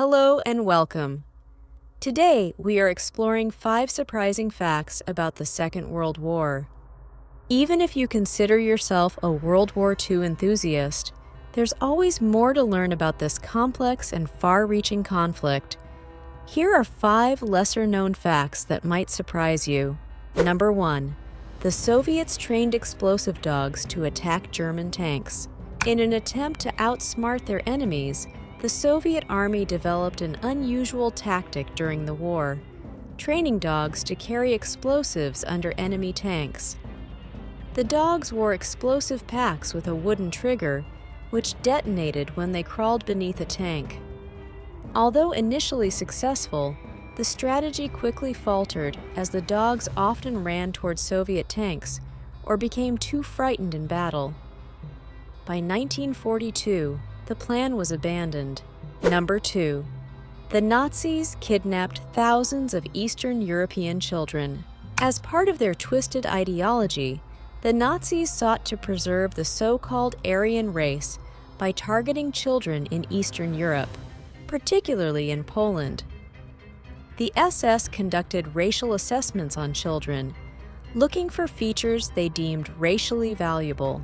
Hello and welcome. Today, we are exploring 5 surprising facts about the Second World War. Even if you consider yourself a World War II enthusiast, there's always more to learn about this complex and far-reaching conflict. Here are 5 lesser-known facts that might surprise you. Number 1. The Soviets trained explosive dogs to attack German tanks. In an attempt to outsmart their enemies, the Soviet Army developed an unusual tactic during the war, training dogs to carry explosives under enemy tanks. The dogs wore explosive packs with a wooden trigger, which detonated when they crawled beneath a tank. Although initially successful, the strategy quickly faltered as the dogs often ran towards Soviet tanks or became too frightened in battle. By 1942, the plan was abandoned. Number 2. The Nazis kidnapped thousands of Eastern European children. As part of their twisted ideology, the Nazis sought to preserve the so-called Aryan race by targeting children in Eastern Europe, particularly in Poland. The SS conducted racial assessments on children, looking for features they deemed racially valuable.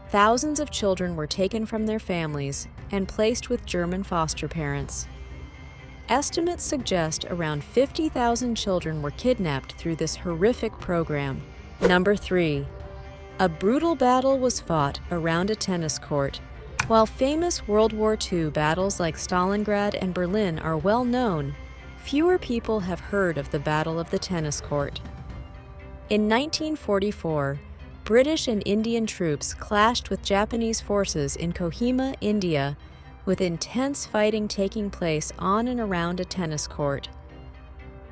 Thousands of children were taken from their families and placed with German foster parents. Estimates suggest around 50,000 children were kidnapped through this horrific program. Number 3. A brutal battle was fought around a tennis court. While famous World War II battles like Stalingrad and Berlin are well known, fewer people have heard of the Battle of the Tennis Court. In 1944, British and Indian troops clashed with Japanese forces in Kohima, India, with intense fighting taking place on and around a tennis court.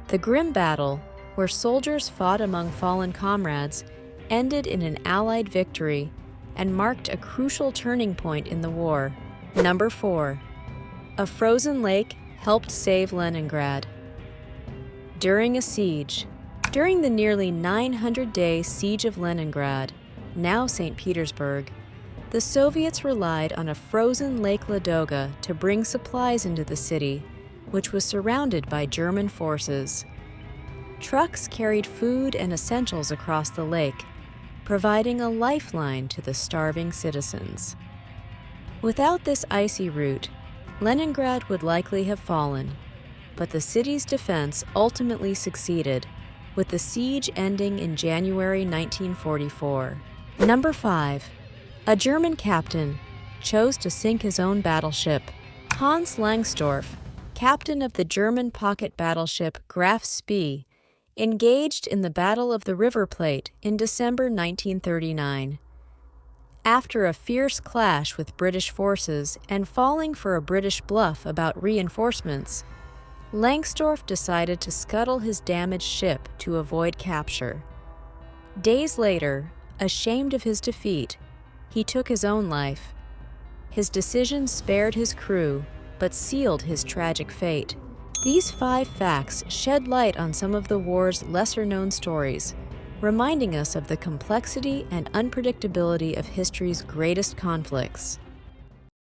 The grim battle, where soldiers fought among fallen comrades, ended in an Allied victory and marked a crucial turning point in the war. Number 4. A frozen lake helped save Leningrad. During a siege. During the nearly 900-day siege of Leningrad, now St. Petersburg, the Soviets relied on a frozen Lake Ladoga to bring supplies into the city, which was surrounded by German forces. Trucks carried food and essentials across the lake, providing a lifeline to the starving citizens. Without this icy route, Leningrad would likely have fallen, but the city's defense ultimately succeeded, with the siege ending in January 1944. Number 5. A German captain chose to sink his own battleship. Hans Langsdorff, captain of the German pocket battleship Graf Spee, engaged in the Battle of the River Plate in December 1939. After a fierce clash with British forces and falling for a British bluff about reinforcements, Langsdorff decided to scuttle his damaged ship to avoid capture. Days later, ashamed of his defeat, he took his own life. His decision spared his crew, but sealed his tragic fate. These 5 facts shed light on some of the war's lesser-known stories, reminding us of the complexity and unpredictability of history's greatest conflicts.